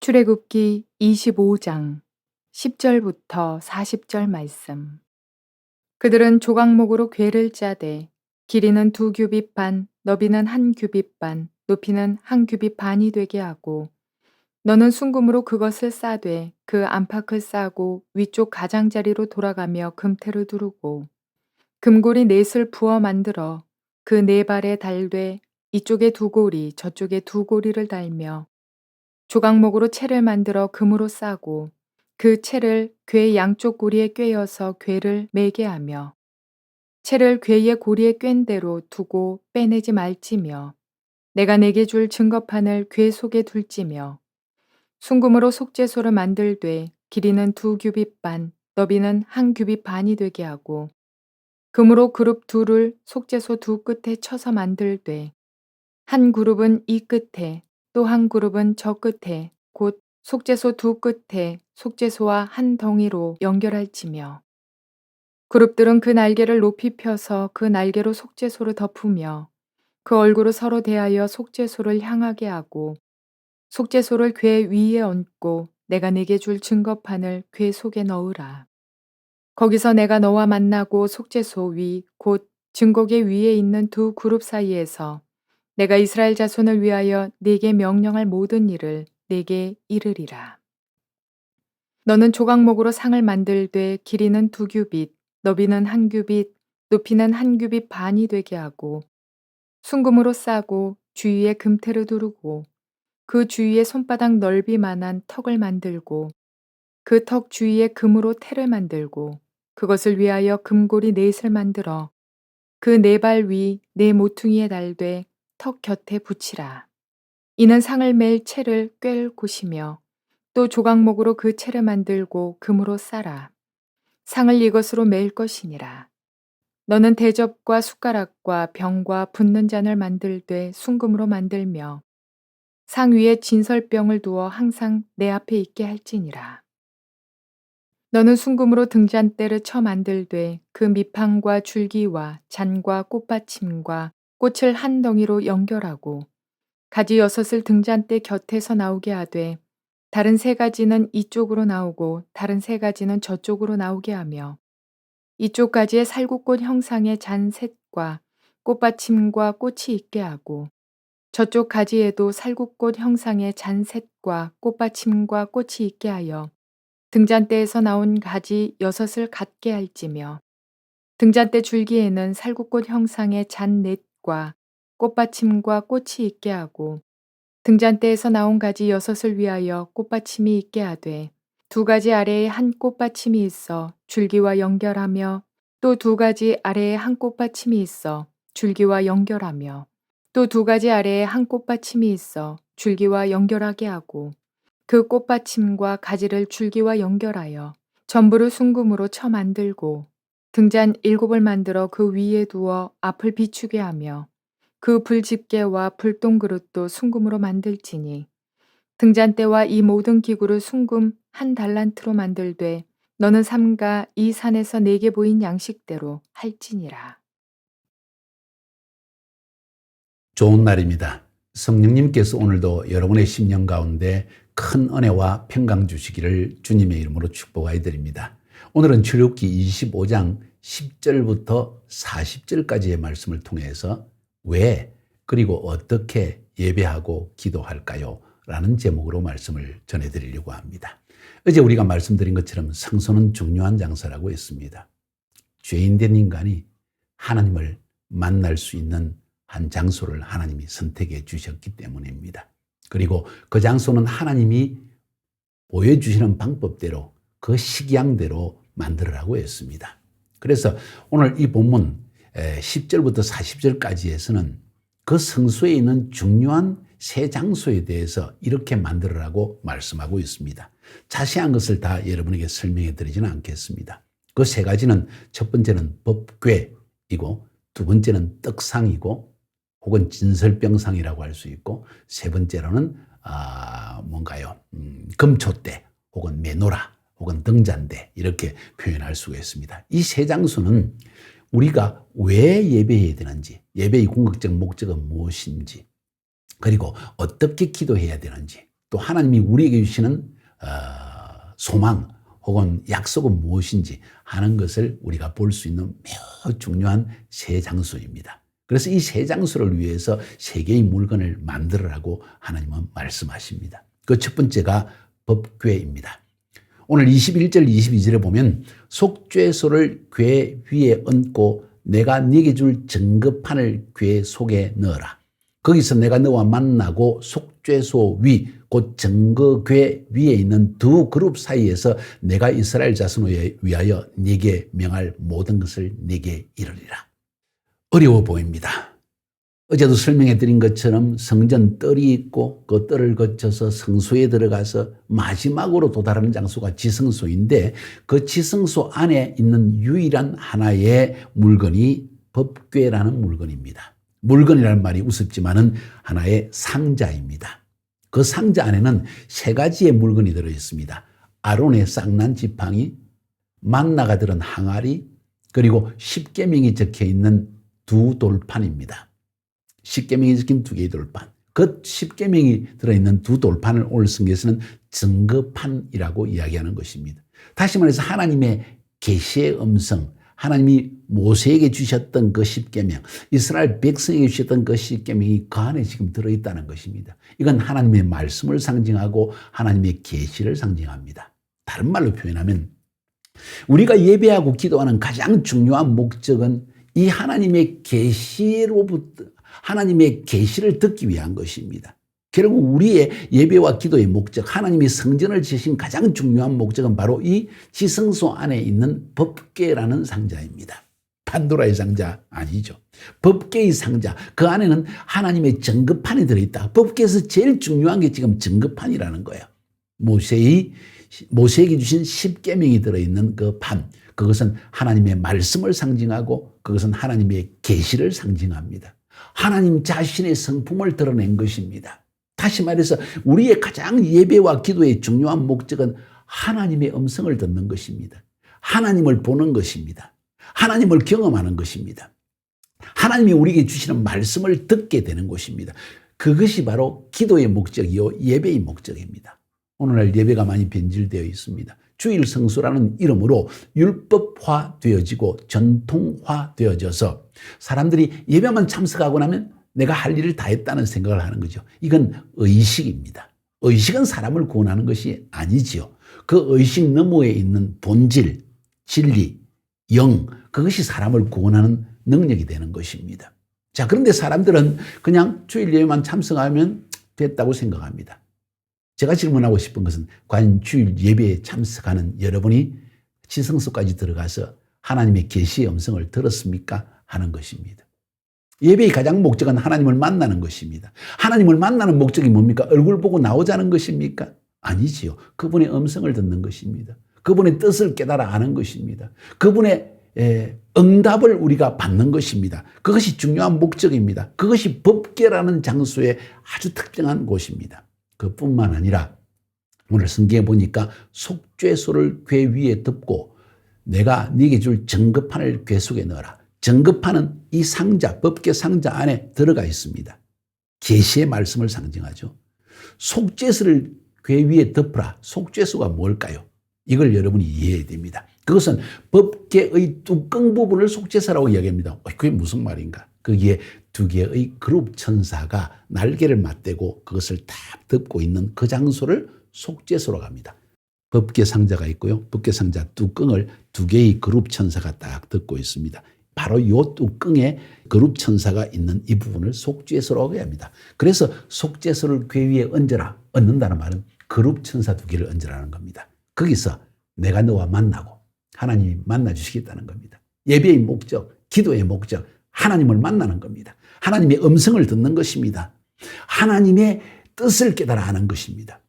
출애굽기 25장 10절부터 40절 말씀. 그들은 조각목으로 궤를 짜되 길이는 2규빗 반, 너비는 1규빗 반, 높이는 1규빗 반이 되게 하고 너는 순금으로 그것을 싸되 그 안팎을 싸고 위쪽 가장자리로 돌아가며 금테를 두르고 금고리 넷을 부어 만들어 그 네 발에 달되 이쪽에 2고리 저쪽에 2고리를 달며 조각목으로 채를 만들어 금으로 싸고 그 채를 궤 양쪽 고리에 꿰어서 궤를 매게 하며 채를 궤의 고리에 꿰인 대로 두고 빼내지 말지며 내가 내게 줄 증거판을 궤 속에 둘지며 순금으로 속죄소를 만들되 길이는 2규빗 반, 너비는 1규빗 반이 되게 하고 금으로 그룹 둘을 속죄소 두 끝에 쳐서 만들되 한 그룹은 이 끝에 또 한 그룹은 저 끝에 곧 속죄소 두 끝에 속죄소와 한 덩이로 연결할지며 그룹들은 그 날개를 높이 펴서 그 날개로 속죄소를 덮으며 그 얼굴을 서로 대하여 속죄소를 향하게 하고 속죄소를 궤 위에 얹고 내가 네게 줄 증거판을 궤 속에 넣으라. 거기서 내가 너와 만나고 속죄소 위 곧 증거궤 위에 있는 두 그룹 사이에서 내가 이스라엘 자손을 위하여 네게 명령할 모든 일을 네게 이르리라. 너는 조각목으로 상을 만들되 길이는 2규빗, 너비는 1규빗, 높이는 1규빗 반이 되게 하고 순금으로 싸고 주위에 금테를 두르고 그 주위에 손바닥 넓이만한 턱을 만들고 그 턱 주위에 금으로 테를 만들고 그것을 위하여 금고리 넷을 만들어 그 네 발 위 네 모퉁이에 달되 턱 곁에 붙이라. 이는 상을 맬 채를 꿰을 곳이며 또 조각목으로 그 채를 만들고 금으로 싸라. 상을 이것으로 맬 것이니라. 너는 대접과 숟가락과 병과 붓는 잔을 만들되 순금으로 만들며 상 위에 진설병을 두어 항상 내 앞에 있게 할지니라. 너는 순금으로 등잔대를 쳐 만들되 그 밑판과 줄기와 잔과 꽃받침과 꽃을 한 덩이로 연결하고 가지 6을 등잔대 곁에서 나오게 하되 다른 3가지는 이쪽으로 나오고 다른 3가지는 저쪽으로 나오게 하며 이쪽 가지에 살구꽃 형상의 잔 셋과 꽃받침과 꽃이 있게 하고 저쪽 가지에도 살구꽃 형상의 잔 셋과 꽃받침과 꽃이 있게 하여 등잔대에서 나온 가지 6을 갖게 할지며 등잔대 줄기에는 살구꽃 형상의 잔 넷과 꽃받침과 꽃이 있게 하고 등잔대에서 나온 가지 6을 위하여 꽃받침이 있게 하되 2가지 아래에 한 꽃받침이 있어 줄기와 연결하며 또 2가지 아래에 한 꽃받침이 있어 줄기와 연결하며 또 2가지 아래에 한 꽃받침이 있어 줄기와 연결하게 하고 그 꽃받침과 가지를 줄기와 연결하여 전부를 순금으로 쳐 만들고 등잔 7을 만들어 그 위에 두어 앞을 비추게 하며 그 불집게와 불똥 그릇도 순금으로 만들지니 등잔대와 이 모든 기구를 순금 1달란트로 만들되 너는 삼가 이 산에서 내게 보인 양식대로 할지니라. 좋은 날입니다. 성령님께서 오늘도 여러분의 심령 가운데 큰 은혜와 평강 주시기를 주님의 이름으로 축복하여 드립니다. 오늘은 출애굽기 25장 10절부터 40절까지의 말씀을 통해서 왜 그리고 어떻게 예배하고 기도할까요? 라는 제목으로 말씀을 전해드리려고 합니다. 어제 우리가 말씀드린 것처럼 성소는 중요한 장소라고 했습니다. 죄인된 인간이 하나님을 만날 수 있는 한 장소를 하나님이 선택해 주셨기 때문입니다. 그리고 그 장소는 하나님이 보여주시는 방법대로 그 식양대로 만들으라고 했습니다. 그래서 오늘 이 본문 10절부터 40절까지에서는 그 성소에 있는 중요한 세 장소에 대해서 이렇게 만들으라고 말씀하고 있습니다. 자세한 것을 다 여러분에게 설명해 드리지는 않겠습니다. 그 3가지는 첫 번째는 법궤이고 두 번째는 떡상이고 혹은 진설병상이라고 할 수 있고 세 번째로는 금촛대 혹은 메노라 혹은 등잔대 이렇게 표현할 수가 있습니다. 이 세 장소는 우리가 왜 예배해야 되는지, 예배의 궁극적 목적은 무엇인지, 그리고 어떻게 기도해야 되는지, 또 하나님이 우리에게 주시는 소망 혹은 약속은 무엇인지 하는 것을 우리가 볼 수 있는 매우 중요한 세 장소입니다. 그래서 이 세 장소를 위해서 세 개의 물건을 만들으라고 하나님은 말씀하십니다. 그 첫 번째가 법궤입니다. 오늘 21절 22절에 보면 속죄소를 궤 위에 얹고 내가 네게 줄 증거판을 궤 속에 넣어라. 거기서 내가 너와 만나고 속죄소 위 곧 증거궤 위에 있는 두 그룹 사이에서 내가 이스라엘 자손을 위하여 네게 명할 모든 것을 네게 이르리라. 어려워 보입니다. 어제도 설명해 드린 것처럼 성전 뜰이 있고 그 뜰을 거쳐서 성소에 들어가서 마지막으로 도달하는 장소가 지성소인데 그 지성소 안에 있는 유일한 하나의 물건이 법궤라는 물건입니다. 물건이라는 말이 우습지만은 하나의 상자입니다. 그 상자 안에는 세 가지의 물건이 들어있습니다. 아론의 쌍난 지팡이, 만나가 들은 항아리, 그리고 십계명이 적혀있는 두 돌판입니다. 십계명이 적힌 두 개의 돌판. 그 십계명이 들어있는 두 돌판을 오늘 성경에서는 증거판이라고 이야기하는 것입니다. 다시 말해서 하나님의 계시의 음성, 하나님이 모세에게 주셨던 그 십계명, 이스라엘 백성에게 주셨던 그 십계명이 그 안에 지금 들어있다는 것입니다. 이건 하나님의 말씀을 상징하고 하나님의 계시를 상징합니다. 다른 말로 표현하면 우리가 예배하고 기도하는 가장 중요한 목적은 이 하나님의 계시로부터 하나님의 계시를 듣기 위한 것입니다. 결국 우리의 예배와 기도의 목적, 하나님이 성전을 지으신 가장 중요한 목적은 바로 이 지성소 안에 있는 법궤라는 상자입니다. 판도라의 상자 아니죠. 법궤의 상자, 그 안에는 하나님의 증거판이 들어있다. 법궤에서 제일 중요한 게 지금 증거판이라는 거예요. 모세에게 주신 십계명이 들어있는 그 판, 그것은 하나님의 말씀을 상징하고 그것은 하나님의 계시를 상징합니다. 하나님 자신의 성품을 드러낸 것입니다. 다시 말해서 우리의 가장 예배와 기도의 중요한 목적은 하나님의 음성을 듣는 것입니다. 하나님을 보는 것입니다. 하나님을 경험하는 것입니다. 하나님이 우리에게 주시는 말씀을 듣게 되는 것입니다. 그것이 바로 기도의 목적이요 예배의 목적입니다. 오늘날 예배가 많이 변질되어 있습니다. 주일 성수라는 이름으로 율법화되어지고 전통화되어져서 사람들이 예배만 참석하고 나면 내가 할 일을 다 했다는 생각을 하는 거죠. 이건 의식입니다. 의식은 사람을 구원하는 것이 아니지요. 그 의식 너머에 있는 본질, 진리, 영, 그것이 사람을 구원하는 능력이 되는 것입니다. 자, 그런데 사람들은 그냥 주일 예배만 참석하면 됐다고 생각합니다. 제가 질문하고 싶은 것은 과연 주일 예배에 참석하는 여러분이 지성소까지 들어가서 하나님의 계시의 음성을 들었습니까? 하는 것입니다. 예배의 가장 목적은 하나님을 만나는 것입니다. 하나님을 만나는 목적이 뭡니까? 얼굴 보고 나오자는 것입니까? 아니지요. 그분의 음성을 듣는 것입니다. 그분의 뜻을 깨달아 아는 것입니다. 그분의 응답을 우리가 받는 것입니다. 그것이 중요한 목적입니다. 그것이 법궤라는 장소의 아주 특정한 곳입니다. 그뿐만 아니라 오늘 성경에 보니까 속죄소를 궤 위에 덮고 내가 네게 줄 증거판을 궤 속에 넣어라. 증거판은 이 상자, 법궤 상자 안에 들어가 있습니다. 계시의 말씀을 상징하죠. 속죄소를 궤 위에 덮으라. 속죄소가 뭘까요? 이걸 여러분이 이해해야 됩니다. 그것은 법궤의 뚜껑 부분을 속죄소라고 이야기합니다. 그게 무슨 말인가? 거기에 두 개의 그룹 천사가 날개를 맞대고 그것을 딱 덮고 있는 그 장소를 속죄소라고 합니다. 법궤 상자가 있고요. 법궤 상자 뚜껑을 두 개의 그룹 천사가 딱 덮고 있습니다. 바로 이 뚜껑에 그룹 천사가 있는 이 부분을 속죄소라고 합니다. 그래서 속죄소를 궤 위에 얹어라. 얹는다는 말은 그룹 천사 두 개를 얹으라는 겁니다. 거기서 내가 너와 만나고 하나님이 만나주시겠다는 겁니다. 예배의 목적, 기도의 목적, 하나님을 만나는 겁니다. 하나님의 음성을 듣는 것입니다. 하나님의 뜻을 깨달아 하는 것입니다.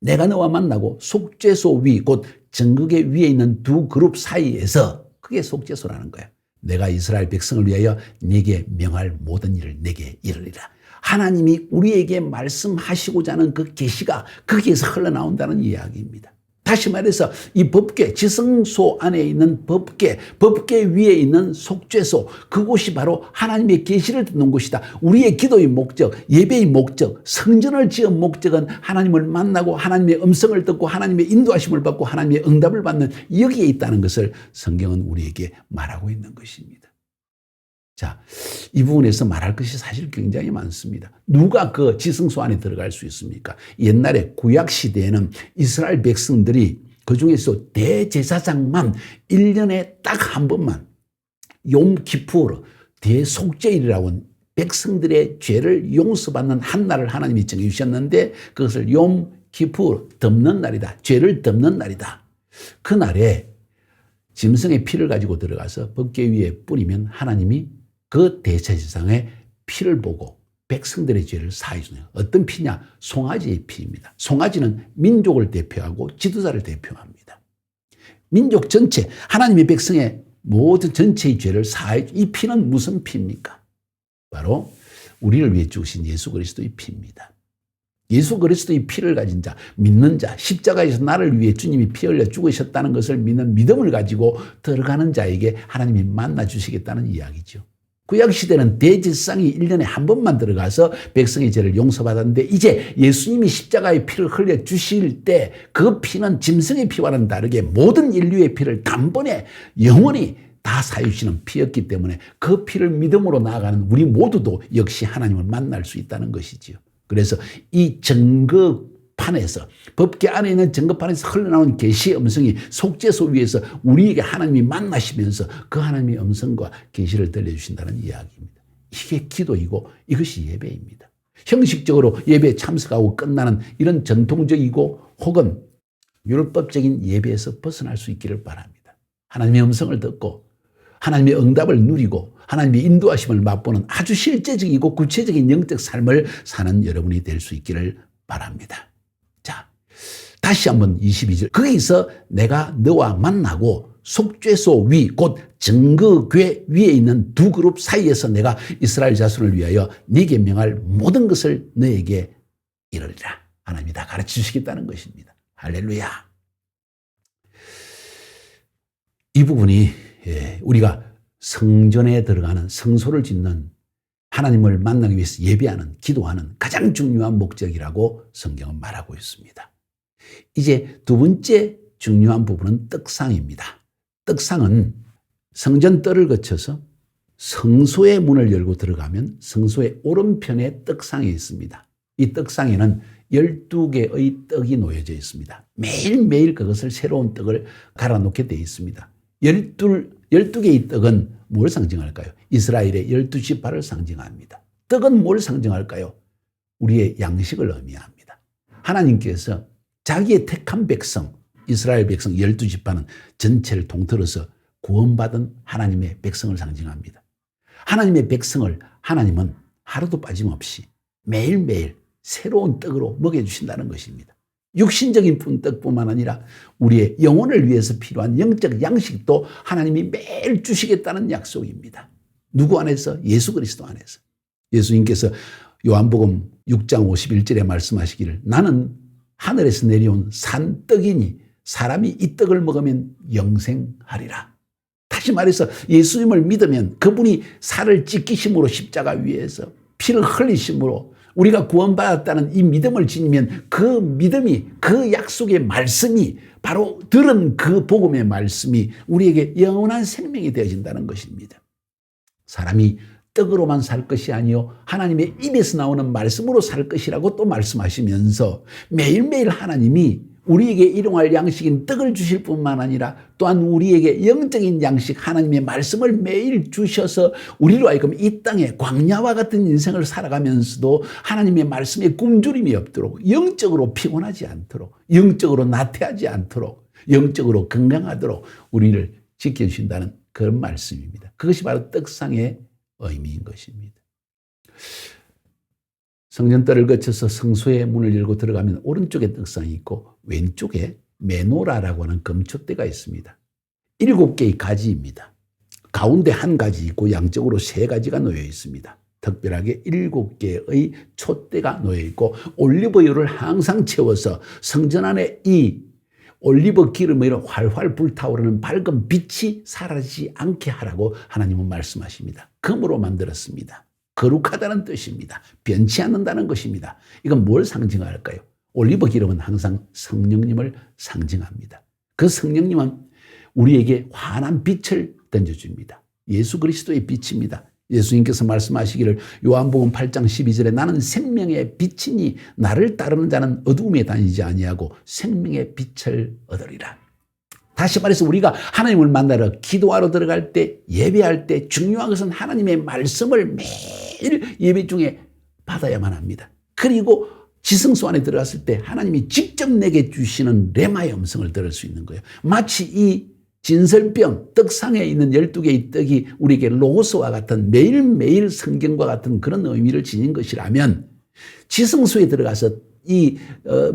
내가 너와 만나고 속죄소 위, 곧 증거궤 위에 있는 두 그룹 사이에서 그게 속죄소라는 거예요. 내가 이스라엘 백성을 위하여 네게 명할 모든 일을 내게 이르리라. 하나님이 우리에게 말씀하시고자 하는 그 계시가 거기에서 흘러나온다는 이야기입니다. 다시 말해서 이 법궤, 지성소 안에 있는 법궤 위에 있는 속죄소, 그곳이 바로 하나님의 계시를 듣는 곳이다. 우리의 기도의 목적, 예배의 목적, 성전을 지은 목적은 하나님을 만나고 하나님의 음성을 듣고 하나님의 인도하심을 받고 하나님의 응답을 받는 여기에 있다는 것을 성경은 우리에게 말하고 있는 것입니다. 자, 이 부분에서 말할 것이 사실 굉장히 많습니다. 누가 그 지성소 안에 들어갈 수 있습니까? 옛날에 구약 시대에는 이스라엘 백성들이 그중에서 대제사장만 1년에 딱 한 번만 욤 기푸르 대속죄일이라고 백성들의 죄를 용서받는 한 날을 하나님이 정해주셨는데 그것을 욤 기푸르 덮는 날이다. 죄를 덮는 날이다. 그날에 짐승의 피를 가지고 들어가서 법궤 위에 뿌리면 하나님이 그 대제사장의 피를 보고 백성들의 죄를 사해 주는 거예요. 어떤 피냐? 송아지의 피입니다. 송아지는 민족을 대표하고 지도자를 대표합니다. 민족 전체, 하나님의 백성의 모든 전체의 죄를 사해, 이 피는 무슨 피입니까? 바로 우리를 위해 죽으신 예수 그리스도의 피입니다. 예수 그리스도의 피를 가진 자, 믿는 자, 십자가에서 나를 위해 주님이 피 흘려 죽으셨다는 것을 믿는 믿음을 가지고 들어가는 자에게 하나님이 만나 주시겠다는 이야기죠. 구약시대는 대제사장이 1년에 한 번만 들어가서 백성의 죄를 용서받았는데 이제 예수님이 십자가의 피를 흘려 주실 때 그 피는 짐승의 피와는 다르게 모든 인류의 피를 단번에 영원히 다 사유시는 피였기 때문에 그 피를 믿음으로 나아가는 우리 모두도 역시 하나님을 만날 수 있다는 것이지요. 그래서 이 증거판에서 법궤 안에 있는 증거판에서 흘러나온 계시의 음성이 속죄소 위에서 우리에게 하나님이 만나시면서 그 하나님의 음성과 계시를 들려주신다는 이야기입니다. 이게 기도이고 이것이 예배입니다. 형식적으로 예배에 참석하고 끝나는 이런 전통적이고 혹은 율법적인 예배에서 벗어날 수 있기를 바랍니다. 하나님의 음성을 듣고 하나님의 응답을 누리고 하나님의 인도하심을 맛보는 아주 실제적이고 구체적인 영적 삶을 사는 여러분이 될 수 있기를 바랍니다. 자, 다시 한번 22절. 거기서 내가 너와 만나고 속죄소 위, 곧 증거궤 위에 있는 두 그룹 사이에서 내가 이스라엘 자손을 위하여 네게 명할 모든 것을 너에게 이르리라. 하나님이 다 가르쳐 주시겠다는 것입니다. 할렐루야. 이 부분이 우리가 성전에 들어가는 성소를 짓는 하나님을 만나기 위해서 예배하는, 기도하는 가장 중요한 목적이라고 성경은 말하고 있습니다. 이제 두 번째 중요한 부분은 떡상입니다. 떡상은 성전 뜰을 거쳐서 성소의 문을 열고 들어가면 성소의 오른편에 떡상이 있습니다. 이 떡상에는 12개의 떡이 놓여져 있습니다. 매일매일 그것을 새로운 떡을 갈아놓게 되어 있습니다. 12개의 떡은 뭘 상징할까요? 이스라엘의 12지파를 상징합니다. 떡은 뭘 상징할까요? 우리의 양식을 의미합니다. 하나님께서 자기의 택한 백성, 이스라엘 백성 12지파는 전체를 통틀어서 구원받은 하나님의 백성을 상징합니다. 하나님의 백성을 하나님은 하루도 빠짐없이 매일매일 새로운 떡으로 먹여주신다는 것입니다. 육신적인 떡뿐만 아니라 우리의 영혼을 위해서 필요한 영적 양식도 하나님이 매일 주시겠다는 약속입니다. 누구 안에서? 예수 그리스도 안에서. 예수님께서 요한복음 6장 51절에 말씀하시기를 나는 하늘에서 내려온 산떡이니 사람이 이 떡을 먹으면 영생하리라. 다시 말해서 예수님을 믿으면 그분이 살을 찢기심으로 십자가 위에서 피를 흘리심으로 우리가 구원받았다는 이 믿음을 지니면 그 믿음이, 그 약속의 말씀이 바로 들은 그 복음의 말씀이 우리에게 영원한 생명이 되어진다는 것입니다. 사람이 떡으로만 살 것이 아니요 하나님의 입에서 나오는 말씀으로 살 것이라고 또 말씀하시면서 매일매일 하나님이 우리에게 일용할 양식인 떡을 주실 뿐만 아니라 또한 우리에게 영적인 양식 하나님의 말씀을 매일 주셔서 우리로 하여금 이 땅에 광야와 같은 인생을 살아가면서도 하나님의 말씀에 굶주림이 없도록 영적으로 피곤하지 않도록 영적으로 나태하지 않도록 영적으로 건강하도록 우리를 지켜주신다는 그런 말씀입니다. 그것이 바로 떡상의 의미인 것입니다. 성전뜰을 거쳐서 성소의 문을 열고 들어가면 오른쪽에 떡상이 있고 왼쪽에 메노라라고 하는 금촛대가 있습니다. 7개의 가지입니다. 가운데 한 가지 있고 양쪽으로 3가지가 놓여 있습니다. 특별하게 7개의 촛대가 놓여 있고 올리브유를 항상 채워서 성전 안에 이 올리브 기름으로 활활 불타오르는 밝은 빛이 사라지지 않게 하라고 하나님은 말씀하십니다. 금으로 만들었습니다. 거룩하다는 뜻입니다. 변치 않는다는 것입니다. 이건 뭘 상징할까요? 올리브 기름은 항상 성령님을 상징합니다. 그 성령님은 우리에게 환한 빛을 던져줍니다. 예수 그리스도의 빛입니다. 예수님께서 말씀하시기를 요한복음 8장 12절에 나는 생명의 빛이니 나를 따르는 자는 어두움에 다니지 아니하고 생명의 빛을 얻으리라. 다시 말해서 우리가 하나님을 만나러 기도하러 들어갈 때, 예배할 때 중요한 것은 하나님의 말씀을 매일 예배 중에 받아야만 합니다. 그리고 지성소 안에 들어갔을 때 하나님이 직접 내게 주시는 레마의 음성을 들을 수 있는 거예요. 마치 이 진설병, 떡상에 있는 12개의 떡이 우리에게 로고스와 같은 매일매일 성경과 같은 그런 의미를 지닌 것이라면 지성소에 들어가서 이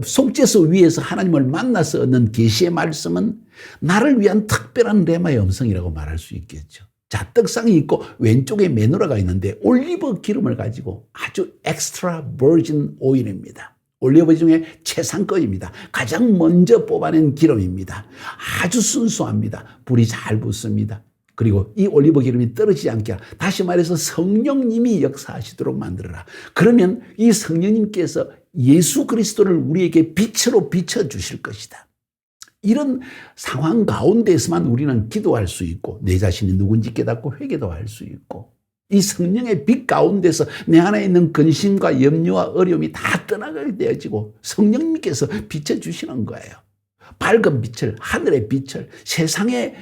속죄소 위에서 하나님을 만나서 얻는 계시의 말씀은 나를 위한 특별한 레마의 음성이라고 말할 수 있겠죠. 자, 떡상이 있고 왼쪽에 메노라가 있는데 올리브 기름을 가지고 아주 엑스트라 버진 오일입니다. 올리브 중에 최상급입니다. 가장 먼저 뽑아낸 기름입니다. 아주 순수합니다. 불이 잘 붙습니다. 그리고 이 올리브 기름이 떨어지지 않게 하라. 다시 말해서 성령님이 역사하시도록 만들어라. 그러면 이 성령님께서 예수 그리스도를 우리에게 빛으로 비춰주실 것이다. 이런 상황 가운데에서만 우리는 기도할 수 있고 내 자신이 누군지 깨닫고 회개도 할 수 있고 이 성령의 빛 가운데서 내 안에 있는 근심과 염려와 어려움이 다 떠나가게 되어지고 성령님께서 비춰주시는 거예요. 밝은 빛을, 하늘의 빛을, 세상에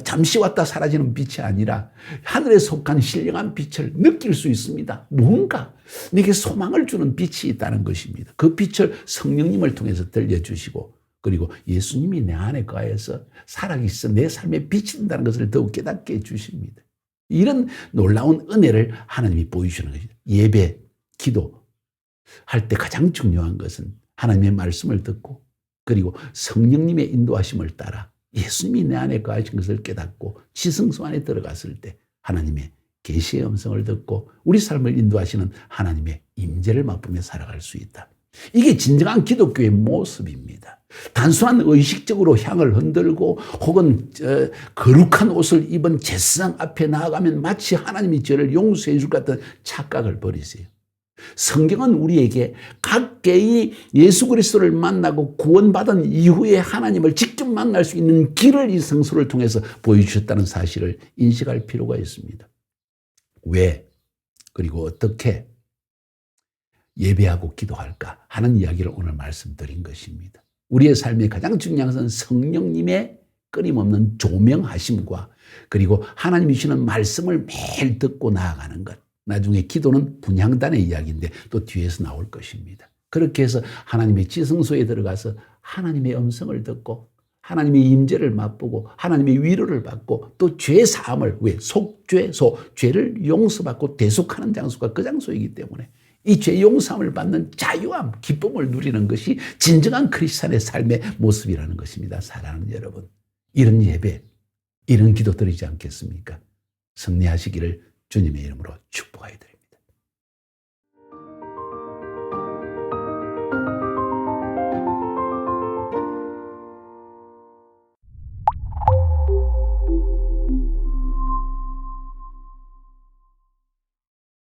잠시 왔다 사라지는 빛이 아니라 하늘에 속한 신령한 빛을 느낄 수 있습니다. 뭔가 내게 소망을 주는 빛이 있다는 것입니다. 그 빛을 성령님을 통해서 들려주시고 그리고 예수님이 내 안에 거하여서 살아계셔서 내 삶에 비친다는 것을 더욱 깨닫게 해주십니다. 이런 놀라운 은혜를 하나님이 보여주시는 것이죠. 예배, 기도 할 때 가장 중요한 것은 하나님의 말씀을 듣고 그리고 성령님의 인도하심을 따라 예수님이 내 안에 거하신 것을 깨닫고 지성소 안에 들어갔을 때 하나님의 계시의 음성을 듣고 우리 삶을 인도하시는 하나님의 임재를 맛보며 살아갈 수 있다. 이게 진정한 기독교의 모습입니다. 단순한 의식적으로 향을 흔들고 혹은 거룩한 옷을 입은 제사장 앞에 나아가면 마치 하나님이 저를 용서해 줄 것 같은 착각을 버리세요. 성경은 우리에게 각계의 예수 그리스도를 만나고 구원받은 이후에 하나님을 직접 만날 수 있는 길을 이 성서를 통해서 보여주셨다는 사실을 인식할 필요가 있습니다. 왜? 그리고 어떻게 예배하고 기도할까 하는 이야기를 오늘 말씀드린 것입니다. 우리의 삶에 가장 중요한 것은 성령님의 끊임없는 조명하심과 그리고 하나님이 주시는 말씀을 매일 듣고 나아가는 것. 나중에 기도는 분향단의 이야기인데 또 뒤에서 나올 것입니다. 그렇게 해서 하나님의 지성소에 들어가서 하나님의 음성을 듣고 하나님의 임재를 맛보고 하나님의 위로를 받고 또 죄 사함을 왜 속죄소 죄를 용서받고 대속하는 장소가 그 장소이기 때문에 이 죄 용서함을 받는 자유함, 기쁨을 누리는 것이 진정한 크리스찬의 삶의 모습이라는 것입니다. 사랑하는 여러분, 이런 예배, 이런 기도 드리지 않겠습니까? 승리하시기를 주님의 이름으로 축복하여 드립니다.